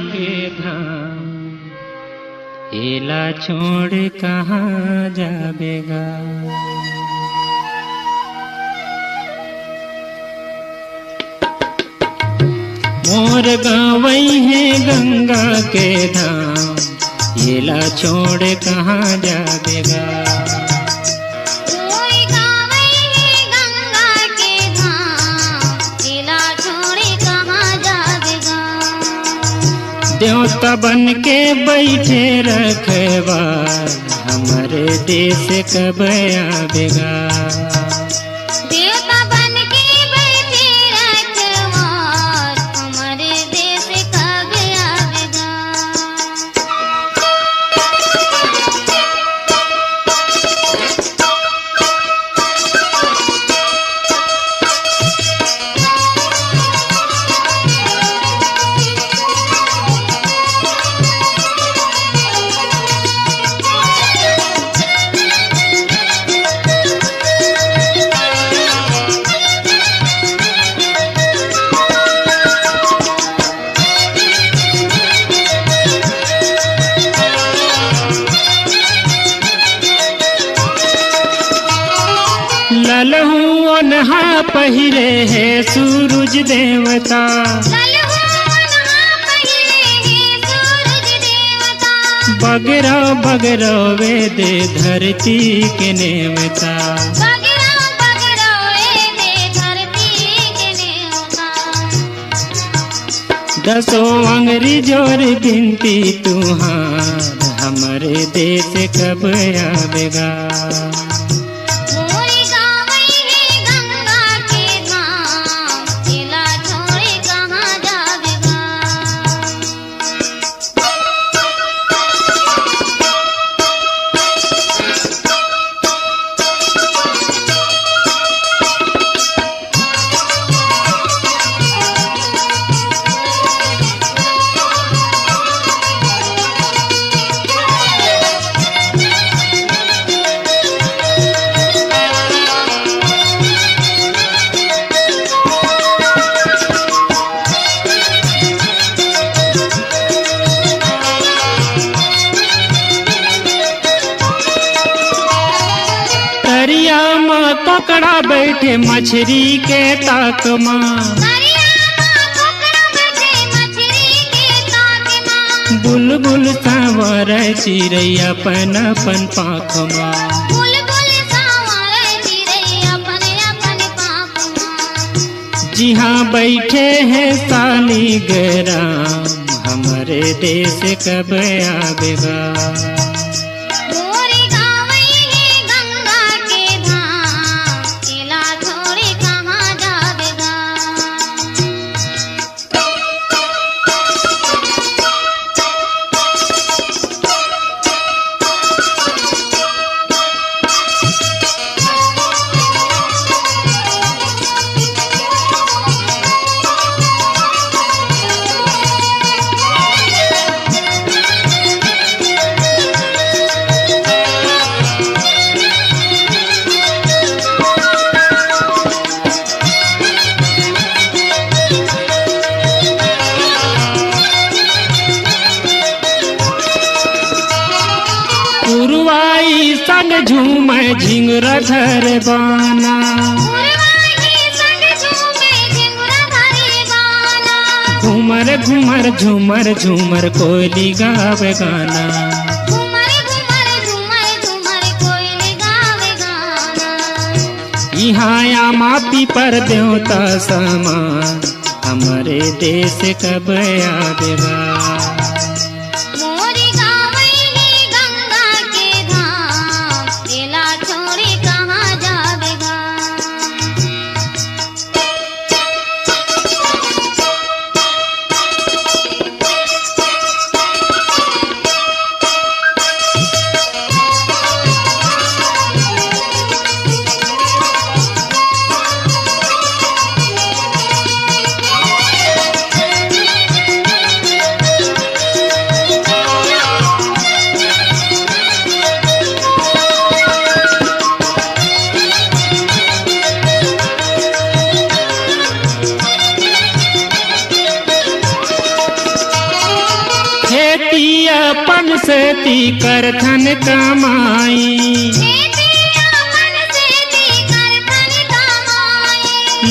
के धाम, एला छोड़ कहाँ जाबेगा। मोर गाँवई है गंगा के धाम, एला छोड़ कहाँ जाबेगा। देवता बन के बैठे रखवार, हमारे देश कब आवेगा। देवता बन के बैठे रखवार, हमारे देश कब आवेगा। ललहू ओन्हा पहिरे है सूरज देवता, बगरो बगरो वेद धरती के नेवता। दसों अंगरी जोर गिनती तुहार, हमारे देश कब आवेगा। पकड़ा बैठे मछली के ताक माँ, बुलबुल सांवर चिड़ैया अपन अपन पाख माँ। जी हाँ बैठे हैं सालिग्राम, हमारे देश कब आवेगा। सन झूम झिंगुरा धर बाना, घूमर घूमर झूमर झूमर कोयली गावे गाना। यहाँ आमा पीपर देवता समान, हमारे देश कब आवेगा। खेती करथन कमाई,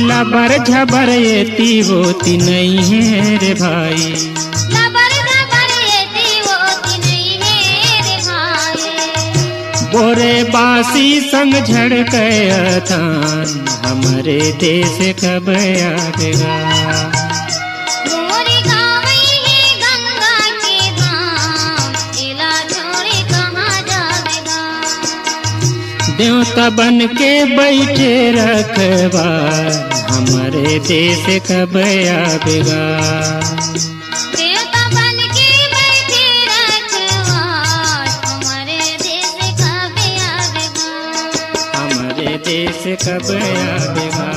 लबर झबर एती होती नहीं है रे भाई। बोरे बासी संग झड़के थान हमारे देश कब आवेगा। देवता बन के बैठे रखवार हमारे देश कब आवेगा। देश कब आवेगा।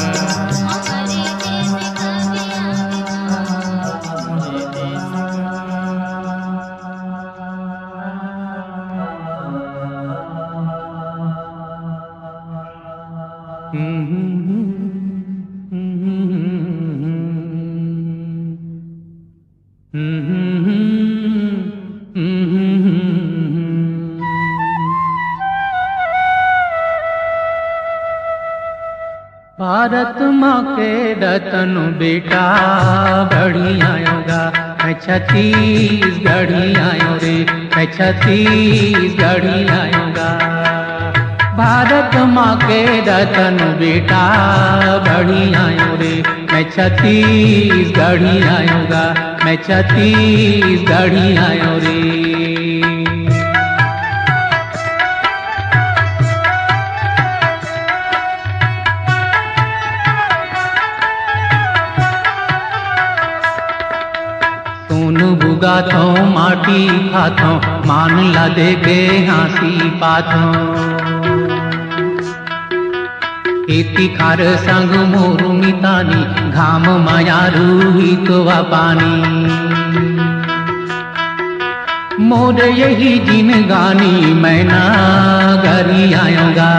भारत माँ के रतन बेटा बढ़िया आयोगा। मैं छत्तीसगढ़ी आयो रे, मैं छत्तीसगढ़ी आयोगा। भारत माँ के रतन बेटा बढ़िया आयो रे, मैं छत्तीसगढ़ी आयोगा। मैं छत्तीसगढ़ी आयो रे। बुगाथो माटी खाथो मान ला दे के हाँसी पाथो। खेती खार संग मोरू मितानी घाम माया रूहित वा पानी। मोर यही जिन गानी मैं ना गरी आयोगा।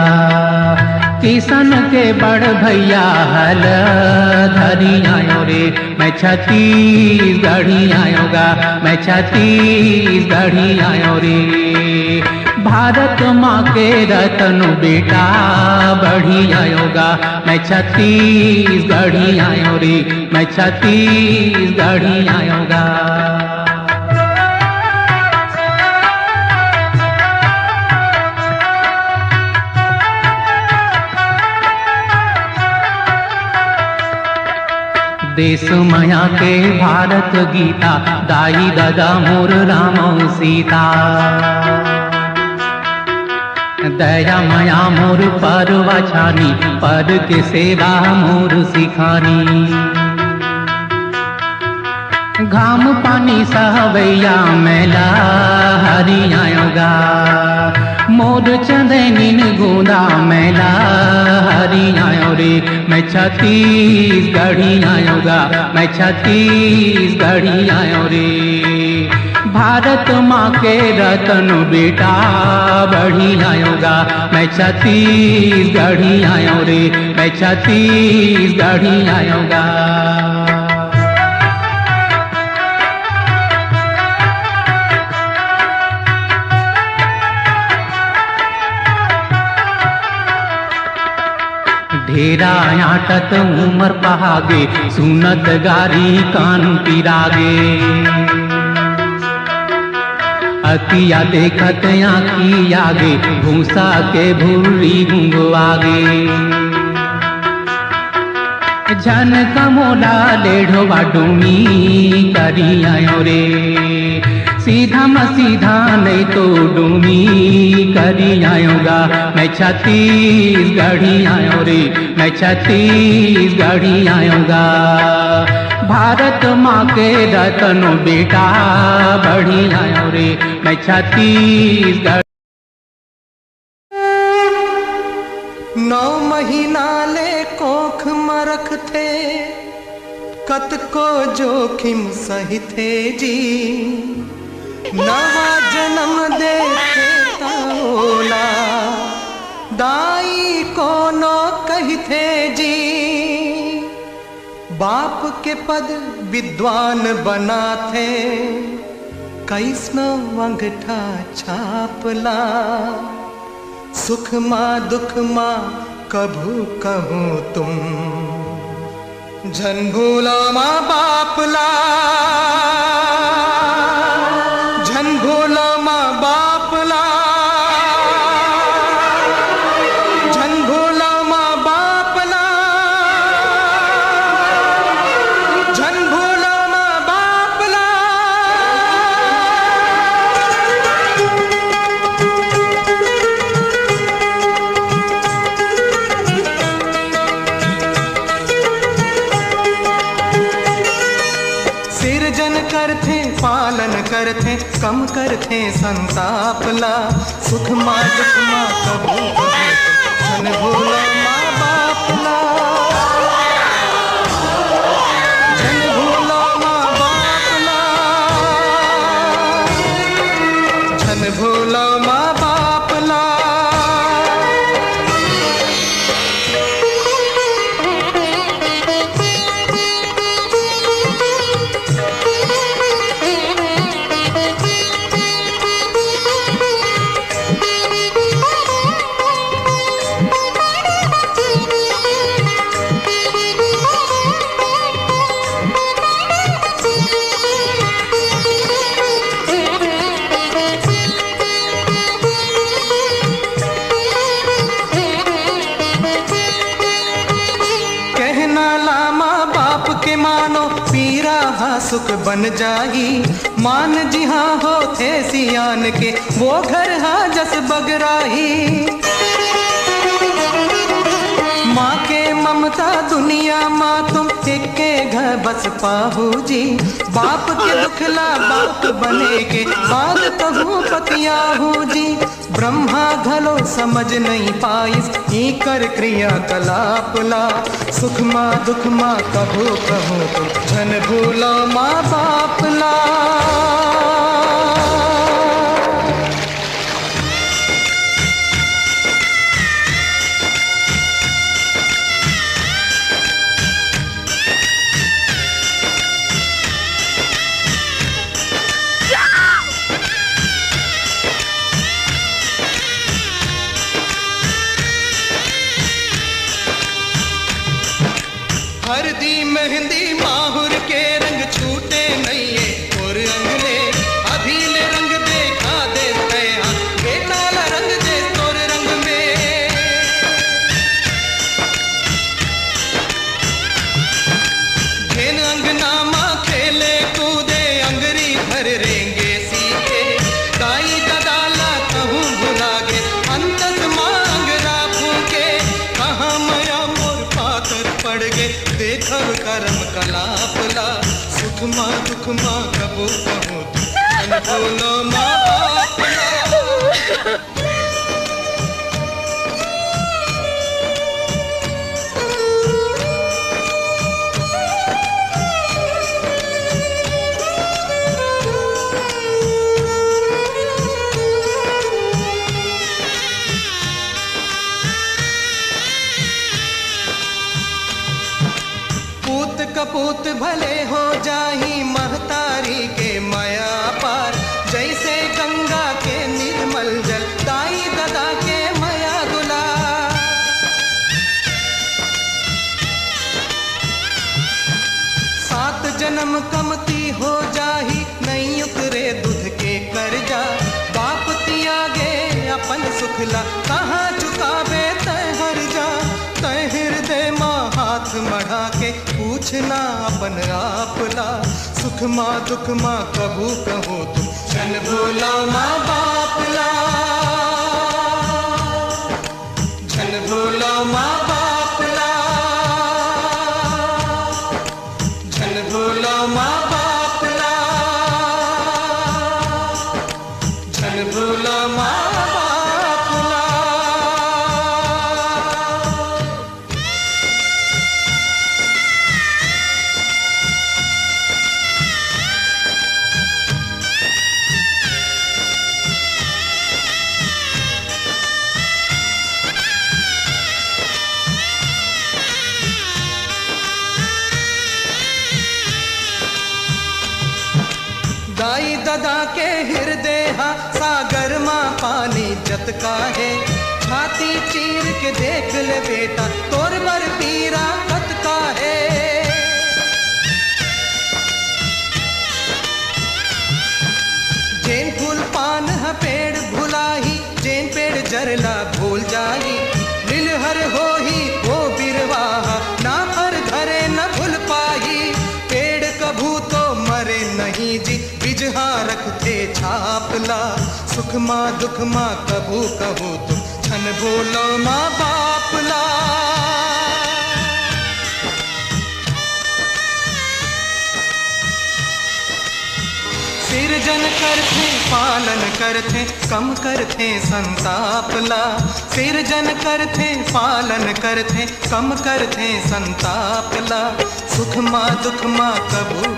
किसान के बड़ भैया हल धरी आयो रे, मैं छत्तीसगढ़ी आयोगा। मैं छत्तीसगढ़ी आयो रे। भारत माँ के रतन बेटा बढ़ी आयोगा। मैं छत्तीसगढ़ी आयो रे, मैं छत्तीसगढ़ी आयोगा। देश माया के भारत गीता दाई दादा मोर राम सीता। दया माया मोर परवा छानी पर के सेवा मोर सिखानी। घाम पानी सहवैया मेला हरी आयोगा। मोर चंदनिन गोंदा मेला हरी आयो रे, मैं छत्तीसगढ़ी आयोगा। मैं छत्तीसगढ़ी आयो रे। भारत माँ के रतन बेटा बढ़ी आयोगा। मैं छत्तीसगढ़ी आयो रे, मैं छत्तीसगढ़ी आयोगा। ढेरा आटत उमर पहागे सुनत गारी कान पिरागे। अतिया देखत आँखी आगे भूसा के भूरी गुंगवागे। झन कमोला लेढ़वा डूमी करी आयो रे। सीधा म सीधा नहीं तो डूमी करी आयोगा। मैं छत्तीसगढ़ी आयो रे, मैं छत्तीसगढ़ी आयोगा। भारत माँ के रतन बेटा बढ़ी आयो रे, मैं छत्तीसगढ़। 9 महीना ले कोख मरख थे कत को जोखिम सही थे जी। नवा जन्म देते ताओला दाई कोनो कही थे जी। बाप के पद विद्वान बना थे कैसनो अंगठा छापला, सुख माँ दुख माँ कभू कहूँ तुम, झन भूलो माँ बापला, झन भूलो माँ बापला, झन भूलो माँ बापला, झन भूलो माँ बापला। सिरजन करथे पालन करथे कम करथे संतापला, सुख माँ दुख माँ कबू धन भूलो माँ बापला, धन भूलो माँ बापला, धन भूलो माँ बापला। मानो पीरा हा सुख बन जाही, मान जी हाँ हो थे सियान के वो घर हा जस बगराही। माँ के ममता दुनिया माँ तुम के घर बस पाहू जी, बाप के दुखला बाप बने के बाद कहूँ पतियाहू जी। ब्रह्मा घलो समझ नहीं पाइस ही कर क्रिया कलापला, सुख माँ दुख माँ कहो कहो तो झन भूलो माँ बापला। हरदी मेहंदी माहुर के रंग छूटे नहीं है और अंगले अभीले रंग देखा देते हैं, बेटाला रंग दे तोर रंग में। घेन अंगना माँ खेले कूदे अंगरी भर रेंगे सीखे, दाई ददाला कहूँ भुला गे अंतस मांग राखू के, कहाँ मया मोर पाकर पड़ गे देखब करम कलापला, सुख माँ दुख माँ कबू कहूँ धन भूलो माँ बापला। पूत कपूत भले हो जाही महतारी के माया पार, जैसे गंगा के निर्मल जल दाई ददा के माया दुला। सात जन्म कमती हो जाही नहीं उतरे दूध के कर्जा, बाप त्यागे अपन सुखला कहाँ चुकावे तय हर जा। तय हृदय माँ हाथ मढ़ा के पूछना अपन आपला, सुख माँ दुख माँ कबू कहो तुम झन भूलो माँ बापला, झन भूलो माँ बापला, झन भूलो माँ बापला, झन भूलो माँ बापला। दाई ददा के हृदय हा सागर माँ पानी जत का है। छाती चीर के देख ले बेटा तोर बर पीरा कत का है। जैन फूल पान है पेड़ भुलाही, जैन पेड़ जरला भूल जाही। नीलहर हो ही वो बिरवाहा ना हर घरे न भूल पाही। पेड़ कभू तो मरे नहीं जी बिजहा रखते छापला। सुख माँ दुख माँ कभू कहू तुम छन बोलो माँ बापला। सिरजन करते पालन करते कम करते संतापला। सिरजन करते पालन करते कम करते संतापला। सुख माँ दुख माँ कबू